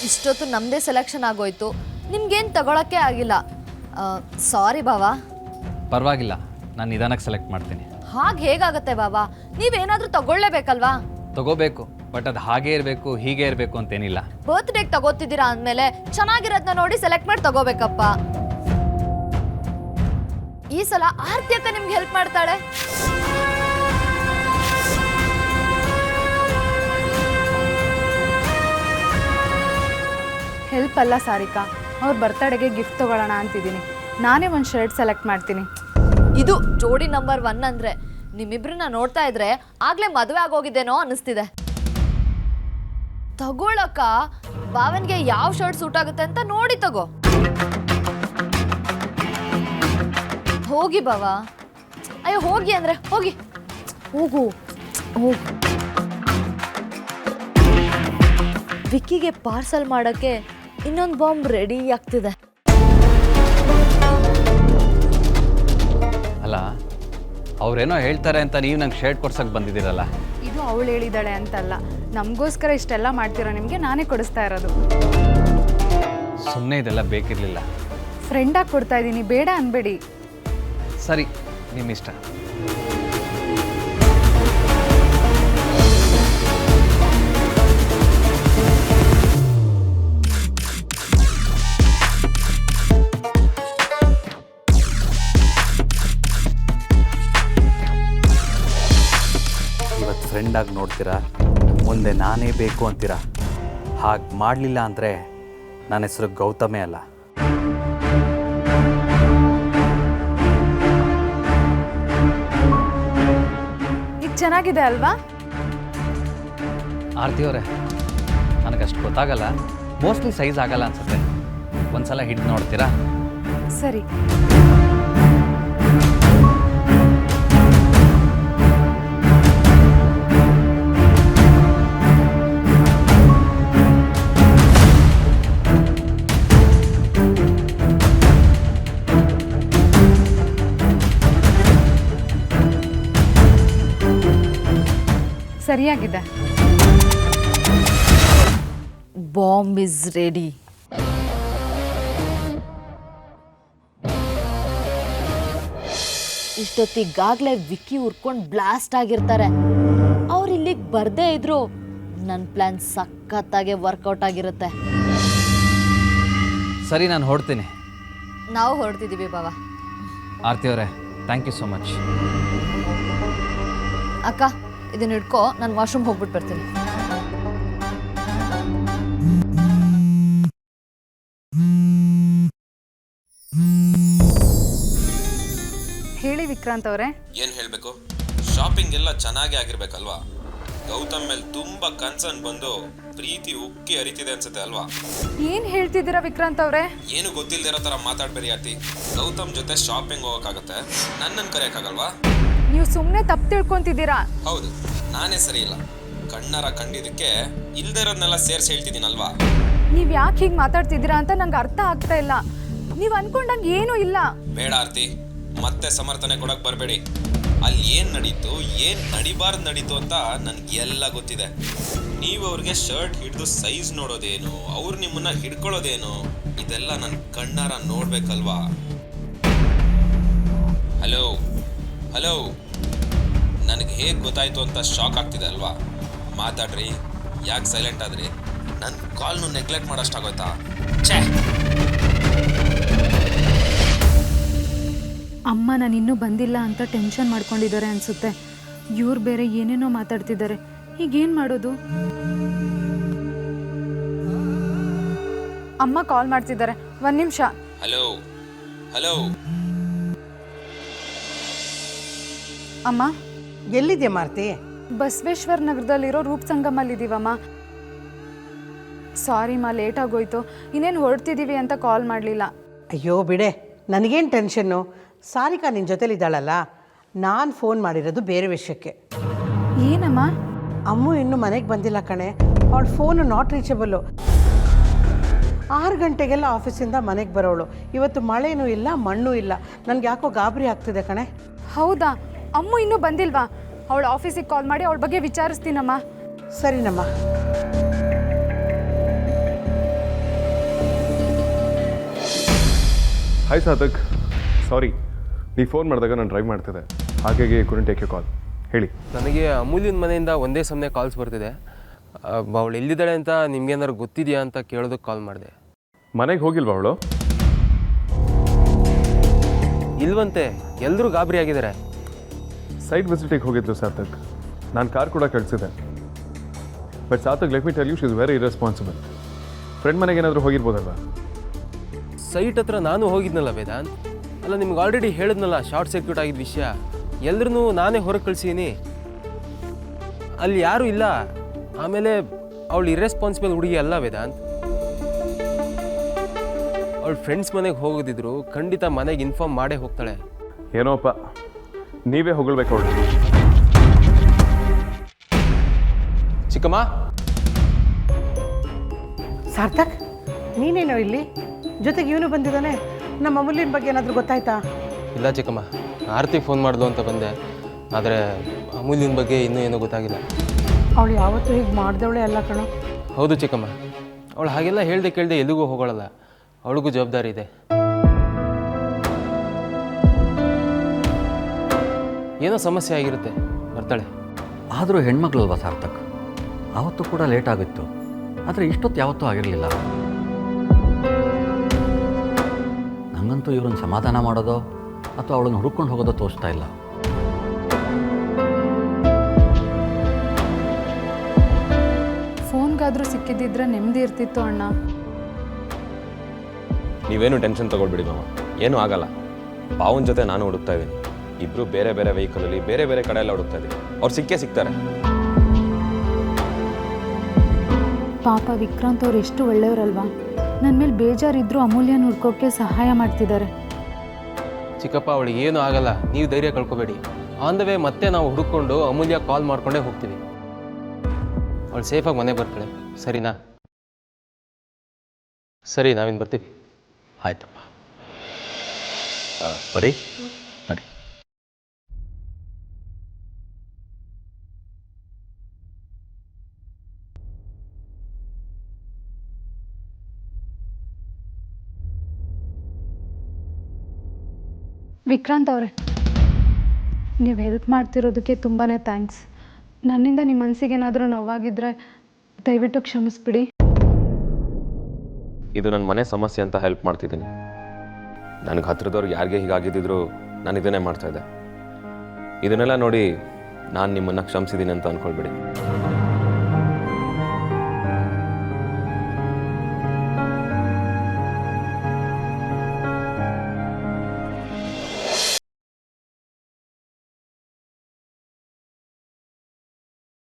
ಇಷ್ಟೊತ್ತು ನಮ್ಮದೇ ಸೆಲೆಕ್ಷನ್ ಆಗೋಯ್ತು, ನಿಮ್ಗೇನು ತಗೊಳಕ್ಕೆ ಆಗಿಲ್ಲ. ಸಾರಿ ಬಾವಾ. ಪರವಾಗಿಲ್ಲ, ನಾನು ನಿಧಾನಕ್ಕೆ ಸೆಲೆಕ್ಟ್ ಮಾಡ್ತೀನಿ. ಹಾಗೆ ಹೇಗಾಗತ್ತೆ ಬಾವಾ, ನೀವೇನಾದರೂ ತಗೊಳ್ಳೇಬೇಕಲ್ವಾ? ತಗೋಬೇಕು, ಬಟ್ ಅದು ಹಾಗೇ ಇರಬೇಕು ಹೀಗೆ ಇರಬೇಕು ಅಂತೇನಿಲ್ಲ. ಬರ್ತ್ಡೇಗೆ ತಗೋತಿದ್ದೀರಾ ಅಂದಮೇಲೆ ಚೆನ್ನಾಗಿರೋದನ್ನ ನೋಡಿ ಸೆಲೆಕ್ಟ್ ಮಾಡಿ ತಗೋಬೇಕಪ್ಪ. ಈ ಸಲ ಆರ್ತಿ ಅಕ್ಕ ನಿಮ್ಗೆ ಹೆಲ್ಪ್ ಮಾಡ್ತಾಳೆ. ಹೆಲ್ಪ್ ಅಲ್ಲ ಸಾರಿಕಾ, ಅವ್ರ ಬರ್ತಡೆಗೆ ಗಿಫ್ಟ್ ತೊಗೊಳ್ಳೋಣ ಅಂತಿದ್ದೀನಿ. ನಾನೇ ಒಂದು ಶರ್ಟ್ ಸೆಲೆಕ್ಟ್ ಮಾಡ್ತೀನಿ. ಇದು ಜೋಡಿ ನಂಬರ್ 1 ಅಂದರೆ ನಿಮ್ಮಿಬ್ರನ್ನ ನೋಡ್ತಾ ಇದ್ರೆ ಆಗಲೇ ಮದುವೆ ಆಗೋಗಿದ್ದೇನೋ ಅನ್ನಿಸ್ತಿದೆ. ತಗೊಳಕ್ಕ ಭಾವನ್ಗೆ ಯಾವ ಶರ್ಟ್ ಸೂಟ್ ಆಗುತ್ತೆ ಅಂತ ನೋಡಿ ತಗೋ. ಹೋಗಿ ಬಾವಾ. ಅಯ್ಯೋ ಹೋಗಿ ಅಂದರೆ ಹೋಗಿ. ಹೋಗು ಹೋಗು. ವಿಕ್ಕಿಗೆ ಪಾರ್ಸಲ್ ಮಾಡೋಕ್ಕೆ ಇನ್ನೊಂದು ಬಾಂಬ್ ರೆಡಿ ಆಗ್ತಿದೆ. ಅಲ್ಲ, ಅವರೇನೋ ಹೇಳ್ತಾರೆ ಅಂತ ನೀವು ನಂಗೆ ಶರ್ಟ್ ಕೊಡ್ಸಕ್ಕೆ ಬಂದಿದ್ದೀರಲ್ಲ. ಇದು ಅವಳು ಹೇಳಿದಾಳೆ ಅಂತಲ್ಲ, ನಮಗೋಸ್ಕರ ಇಷ್ಟೆಲ್ಲ ಮಾಡ್ತಿರೋ ನಿಮಗೆ ನಾನೇ ಕೊಡಿಸ್ತಾ ಇರೋದು. ಸುಮ್ಮನೆ ಇದೆಲ್ಲ ಬೇಕಿರಲಿಲ್ಲ. ಫ್ರೆಂಡಾಗಿ ಕೊಡ್ತಾ ಇದ್ದೀನಿ, ಬೇಡ ಅನ್ಬೇಡಿ. ಸರಿ, ನಿಮ್ಮ ಇಷ್ಟ. ಇವತ್ತು ಫ್ರೆಂಡಾಗಿ ನೋಡ್ತೀರಾ, ಮುಂದೆ ನಾನೇ ಬೇಕು ಅಂತೀರಾ. ಹಾಗೆ ಮಾಡಲಿಲ್ಲ ಅಂದರೆ ನನ್ನ ಹೆಸರು ಗೌತಮೇ ಅಲ್ಲ. ಈಗ ಚೆನ್ನಾಗಿದೆ ಅಲ್ವಾ? ಆರ್ತಿ ಅವರೇ, ನನಗಷ್ಟು ಗೊತ್ತಾಗಲ್ಲ, ಮೋಸ್ಟ್ಲಿ ಸೈಜ್ ಆಗಲ್ಲ ಅನ್ಸುತ್ತೆ. ಒಂದ್ಸಲ ಹಿಡಿದು ನೋಡ್ತೀರಾ? ಸರಿ. ಸರಿಯಾಗಿದೆ. Bomb is ready. ಇಷ್ಟೊತ್ತಿಗಾಗಲೇ ವಿಕ್ಕಿ ಉರ್ಕೊಂಡು ಬ್ಲಾಸ್ಟ್ ಆಗಿರ್ತಾರೆ. ಅವ್ರು ಇಲ್ಲಿಗೆ ಬರ್ದೇ ಇದ್ರು ನನ್ನ ಪ್ಲಾನ್ ಸಖತ್ತಾಗೆ ವರ್ಕೌಟ್ ಆಗಿರುತ್ತೆ. ಸರಿ, ನಾನು ಹೊರಡ್ತೀನಿ. ನಾವು ಹೊರಡ್ತಿದ್ದೀವಿ ಬಾವಾ. ಆರ್ತಿ ಅವರೇ, ಥ್ಯಾಂಕ್ ಯು ಸೋ ಮಚ್. ಅಕ್ಕ, ಇದನ್ನ ಹಿಡ್ಕೋ, ನಾನು ವಾಶ್ರೂಮ್ ಹೋಗ್ಬಿಟ್ಟು ಬರ್ತೀನಿ. ಹೇಳಿ ವಿಕ್ರಾಂತ್ ಅವರೇ. ಏನು ಹೇಳಬೇಕು, ಶಾಪಿಂಗ್ ಎಲ್ಲ ಚೆನ್ನಾಗಿ ಆಗಿರ್ಬೇಕಲ್ವಾ? ಗೌತಮ್ ಮೇಲೆ ತುಂಬಾ ಕನ್ಸರ್ನ್ ಬಂದು ಪ್ರೀತಿ ಉಕ್ಕಿ ಹರಿತಿದೆ ಅನ್ಸುತ್ತೆ ಅಲ್ವಾ? ಏನ್ ಹೇಳ್ತಿದ್ದೀರಾ ವಿಕ್ರಾಂತ್ ಅವರೇ? ಏನು ಗೊತ್ತಿಲ್ದಿರೋ ತರ ಮಾತಾಡ್ಬೇಡಿ ಆರ್ತಿ. ಗೌತಮ್ ಜೊತೆ ಶಾಪಿಂಗ್ ಹೋಗಕ್ಕಾಗತ್ತೆ, ನನ್ನನ್ನು ಕರೆಯಕ್ಕಾಗಲ್ವಾ? ನೀವು ಸುಮ್ಮನೆ ತಪ್ಪು ತಿಳ್ಕೊಂತಿದ್ದೀರಾ. ಹೌದು, ನಾನೇ ಸರಿ ಇಲ್ಲ. ಕಣ್ಣಾರ ಕಂಡಿದ್ದಕ್ಕೆ ಇಲ್ದೇ ಇರೋದನ್ನೆಲ್ಲ ಸೇರ್ಸಿ ಹೇಳ್ತಿದ್ದೀನಲ್ವಾ? ನೀವ್ ಯಾಕೆ ಹೀಗೆ ಮಾತಾಡ್ತಿದ್ದೀರಾ ಅಂತ ನಂಗೆ ಅರ್ಥ ಆಗ್ತಾ ಇಲ್ಲ. ನೀವ್ ಅನ್ಕೊಂಡಂಗೆ ಏನೂ ಇಲ್ಲ. ಬೇಡ ಆರ್ತಿ, ಮತ್ತೆ ಸಮರ್ಥನೆ ಕೊಡಕ್ ಬರಬೇಡಿ. ಅಲ್ಲಿ ಏನ್ ನಡೀತು, ಏನ್ ನಡೀತು ಅಂತ ನನ್ಗೆಲ್ಲ ಗೊತ್ತಿದೆ. ನೀವು ಅವ್ರಿಗೆ ಶರ್ಟ್ ಹಿಡಿದು ಸೈಜ್ ನೋಡೋದೇನು, ಅವ್ರು ನಿಮ್ಮನ್ನ ಹಿಡ್ಕೊಳ್ಳೋದೇನು, ಇದೆಲ್ಲ ನನ್ನ ಕಣ್ಣಾರ ನೋಡ್ಬೇಕಲ್ವಾ? ಹಲೋ ಹಲೋ, ನನಗೆ ಹೇಗೆ ಗೊತ್ತಾಯ್ತು ಅಂತ ಶಾಕ್ ಆಗ್ತಿದೆ ಅಲ್ವಾ? ಮಾತಾಡ್ರಿ, ಯಾಕೆ ಸೈಲೆಂಟ್ ಆದ್ರಿ? ನನ್ನ ಕಾಲ್ನು ನೆಗ್ಲೆಕ್ಟ್ ಮಾಡೋಷ್ಟಾಗೋಯ್ತಾ? ಛೇ, ಅಮ್ಮ ನಾನು ಇನ್ನೂ ಬಂದಿಲ್ಲ ಅಂತ ಟೆನ್ಷನ್ ಮಾಡ್ಕೊಂಡಿದ್ದಾರೆ ಅನ್ಸುತ್ತೆ. ಇವ್ರು ಬೇರೆ ಏನೇನೋ ಮಾತಾಡ್ತಿದ್ದಾರೆ. ಈಗೇನು ಮಾಡೋದು? ಅಮ್ಮ ಕಾಲ್ ಮಾಡ್ತಿದ್ದಾರೆ, 1 ನಿಮಿಷ. Hello hello. ಅಮ್ಮ, ಎಲ್ಲಿದೆ ಮಾರ್ತಿ? ಬಸವೇಶ್ವರ ನಗರದಲ್ಲಿರೋ ರೂಪ್ ಸಂಗಮಲ್ಲಿದ್ದೀವಮ್ಮ. ಸಾರಿ ಮಾ, ಲೇಟ್ ಆಗೋಯ್ತು. ಇನ್ನೇನು ಹೊರಡ್ತಿದ್ದೀವಿ ಅಂತ ಕಾಲ್ ಮಾಡಲಿಲ್ಲ. ಅಯ್ಯೋ ಬಿಡೆ, ನನಗೇನು ಟೆನ್ಷನ್ನು. ಸಾರಿಕಾ ನಿನ್ನ ಜೊತೆಲಿದ್ದಾಳಲ್ಲ. ನಾನು ಫೋನ್ ಮಾಡಿರೋದು ಬೇರೆ ವಿಷಯಕ್ಕೆ. ಏನಮ್ಮ? ಅಮ್ಮು ಇನ್ನೂ ಮನೆಗೆ ಬಂದಿಲ್ಲ ಕಣೆ. ಅವಳ ಫೋನು ನಾಟ್ ರೀಚಬಲ್ಲು. 6 ಗಂಟೆಗೆಲ್ಲ ಆಫೀಸಿಂದ ಮನೆಗೆ ಬರೋಳು. ಇವತ್ತು ಮಳೆನೂ ಇಲ್ಲ, ಮಣ್ಣೂ ಇಲ್ಲ. ನನಗೆ ಯಾಕೋ ಗಾಬರಿ ಆಗ್ತಿದೆ ಕಣೆ. ಹೌದಾ? ಅಮ್ಮು ಇನ್ನೂ ಬಂದಿಲ್ವಾ? ಅವಳ ಆಫೀಸಿಗೆ ಕಾಲ್ ಮಾಡಿ ಅವಳ ಬಗ್ಗೆ ವಿಚಾರಿಸ್ತೀನಮ್ಮ. ಸರಿನಮ್ಮ. ಹಾಯ್ ಸಾಧಕ್, ಸಾರಿ ನೀವು ಫೋನ್ ಮಾಡಿದಾಗ ನಾನು ಡ್ರೈವ್ ಮಾಡ್ತಿದ್ದೆ, ಹಾಗಾಗಿ ಕುಡಂಟ್ ಟೇಕ್ ಯು ಕಾಲ್. ಹೇಳಿ. ನನಗೆ ಅಮೂಲ್ಯನ ಮನೆಯಿಂದ ಒಂದೇ ಸಮನೆ ಕಾಲ್ಸ್ ಬರ್ತಿದೆ. ಅವಳು ಎಲ್ಲಿದ್ದಾಳೆ ಅಂತ ನಿಮ್ಗೇನಾದ್ರು ಗೊತ್ತಿದೆಯಾ ಅಂತ ಕೇಳೋದಕ್ಕೆ ಕಾಲ್ ಮಾಡಿದೆ. ಮನೆಗೆ ಹೋಗಿಲ್ವಾ ಅವಳು? ಇಲ್ವಂತೆ, ಎಲ್ಲರೂ ಗಾಬರಿ ಆಗಿದ್ದಾರೆ. ಸೈಟ್ ವಿಸಿಟಿಗೆ ಹೋಗಿದ್ರು ಸಾರ್ಥಕ್. ನಾನು ಕಾರ್ ಕೂಡ ಕಳಿಸಿದೆ. But Sarthak, let me tell you, she is very irresponsible. Friend ಮನೆಗೆ ಏನಾದರೂ ಹೋಗಿರ್ಬೋದಲ್ವಾ? ಸೈಟ್ ಹತ್ರ ನಾನು ಹೋಗಿದ್ನಲ್ಲ ವೇದಾಂತ್. ಅಲ್ಲ, ನಿಮ್ಗೆ ಆಲ್ರೆಡಿ ಹೇಳಿದ್ನಲ್ಲ ಶಾರ್ಟ್ ಸರ್ಕ್ಯೂಟ್ ಆಗಿದ್ದ ವಿಷಯ. ಎಲ್ಲರೂ ನಾನೇ ಹೊರಗೆ ಕಳಿಸೀನಿ, ಅಲ್ಲಿ ಯಾರೂ ಇಲ್ಲ. ಆಮೇಲೆ ಅವಳು ಇರೆಸ್ಪಾನ್ಸಿಬಲ್ ಹುಡುಗಿ ಅಲ್ಲ ವೇದಾಂತ್. ಅವಳು ಫ್ರೆಂಡ್ಸ್ ಮನೆಗೆ ಹೋಗೋದಿದ್ರು ಖಂಡಿತ ಮನೆಗೆ ಇನ್ಫಾರ್ಮ್ ಮಾಡೇ ಹೋಗ್ತಾಳೆ. ಏನೋಪ್ಪ, ನೀವೇ ಹೊಗಳ್ಬೇಕು ಅವಳು. ಚಿಕ್ಕಮ್ಮ, ಸಾರ್ಥಕ್, ನೀನೇನೋ ಇಲ್ಲಿ ಜೊತೆಗೆ ಇವನು ಬಂದಿದ್ದಾನೆ. ನಮ್ಮ ಅಮೂಲ್ಯನ ಬಗ್ಗೆ ಏನಾದರೂ ಗೊತ್ತಾಯ್ತಾ? ಇಲ್ಲ ಚಿಕ್ಕಮ್ಮ, ಆರತಿ ಫೋನ್ ಮಾಡ್ದು ಅಂತ ಬಂದೆ. ಆದರೆ ಅಮೂಲ್ಯನ ಬಗ್ಗೆ ಇನ್ನೂ ಏನೂ ಗೊತ್ತಾಗಿಲ್ಲ. ಅವಳು ಯಾವತ್ತೂ ಹೀಗೆ ಮಾಡಿದವಳೆ ಅಲ್ಲ ಕಣೋ. ಹೌದು ಚಿಕ್ಕಮ್ಮ, ಅವಳು ಹಾಗೆಲ್ಲ ಹೇಳ್ದೆ ಕೇಳ್ದೆ ಎಲ್ಲಿಗೂ ಹೋಗೋಳಲ್ಲ. ಅವಳಿಗೂ ಜವಾಬ್ದಾರಿ ಇದೆ. ಏನೋ ಸಮಸ್ಯೆ ಆಗಿರುತ್ತೆ, ಬರ್ತಾಳೆ. ಆದರೂ ಹೆಣ್ಮಕ್ಳಲ್ವ ಸಾರ್ಥಕ್, ಆವತ್ತು ಕೂಡ ಲೇಟ್ ಆಗಿತ್ತು. ಆದರೆ ಇಷ್ಟೊತ್ತು ಯಾವತ್ತೂ ಆಗಿರಲಿಲ್ಲ. ನನಗಂತೂ ಇವ್ರನ್ನ ಸಮಾಧಾನ ಮಾಡೋದೋ ಅಥವಾ ಅವಳನ್ನು ಹುಡುಕೊಂಡು ಹೋಗೋದೋ ತೋಚ್ತಾ ಇಲ್ಲ. ಫೋನ್ಗಾದರೂ ಸಿಕ್ಕಿದ್ದಿದ್ರೆ ನೆಮ್ಮದಿ ಇರ್ತಿತ್ತು ಅಣ್ಣ. ನೀವೇನು ಟೆನ್ಷನ್ ತೊಗೊಳ್ಬಿಡಿ ಮಾವ, ಏನೂ ಆಗಲ್ಲ. ಪಾವನ್ ಜೊತೆ ನಾನು ಹುಡುಕ್ತಾ ಇದ್ದೀನಿ. ಇಬ್ಬರು ಬೇರೆ ಬೇರೆ ವೆಹಿಕಲಲ್ಲಿ ಬೇರೆ ಬೇರೆ ಕಡೆ ಎಲ್ಲ ಹುಡುಕ್ತಾ ಇದ್ದೀನಿ. ಅವ್ರು ಸಿಕ್ಕೇ ಸಿಗ್ತಾರೆ. ಪಾಪ ವಿಕ್ರಾಂತ್ ಅವ್ರು ಎಷ್ಟು ಒಳ್ಳೆಯವರಲ್ವಾ. ನನ್ನ ಮೇಲೆ ಬೇಜಾರಿದ್ರು ಅಮೂಲ್ಯನ ಹುಡ್ಕೋಕ್ಕೆ ಸಹಾಯ ಮಾಡ್ತಿದ್ದಾರೆ. ಚಿಕ್ಕಪ್ಪ, ಅವಳಿಗೆ ಏನೂ ಆಗಲ್ಲ, ನೀವು ಧೈರ್ಯ ಕಳ್ಕೊಬೇಡಿ. ಆನ್ ದ ವೇ ಮತ್ತೆ ನಾವು ಹುಡುಕೊಂಡು ಅಮೂಲ್ಯ ಕಾಲ್ ಮಾಡ್ಕೊಂಡೇ ಹೋಗ್ತೀವಿ. ಅವಳು ಸೇಫಾಗಿ ಮನೆಗೆ ಬರ್ತಾಳೆ, ಸರಿನಾ? ಸರಿ, ನಾವಿನ್ನು ಬರ್ತೀವಿ. ಆಯ್ತಪ್ಪ, ಬರೀ ನಡಿ. ವಿಕ್ರಾಂತ್ ಅವರೇ, ನೀವು ಹೆಲ್ಪ್ ಮಾಡ್ತಿರೋದಕ್ಕೆ ತುಂಬಾ ಥ್ಯಾಂಕ್ಸ್. ನನ್ನಿಂದ ನಿಮ್ಮ ಮನಸ್ಸಿಗೆ ಏನಾದರೂ ನೋವಾಗಿದ್ದರೆ ದಯವಿಟ್ಟು ಕ್ಷಮಿಸ್ಬಿಡಿ. ಇದು ನನ್ನ ಮನೆ ಸಮಸ್ಯೆ ಅಂತ ಹೆಲ್ಪ್ ಮಾಡ್ತಿದ್ದೀನಿ. ನನಗೆ ಹತ್ರದವ್ರು ಯಾರಿಗೆ ಹೀಗಾಗಿದ್ದಿದ್ರು ನಾನು ಇದನ್ನೇ ಮಾಡ್ತಾಯಿದ್ದೆ. ಇದನ್ನೆಲ್ಲ ನೋಡಿ ನಾನು ನಿಮ್ಮನ್ನು ಕ್ಷಮಿಸಿದ್ದೀನಿ ಅಂತ ಅಂದ್ಕೊಳ್ಬೇಡಿ.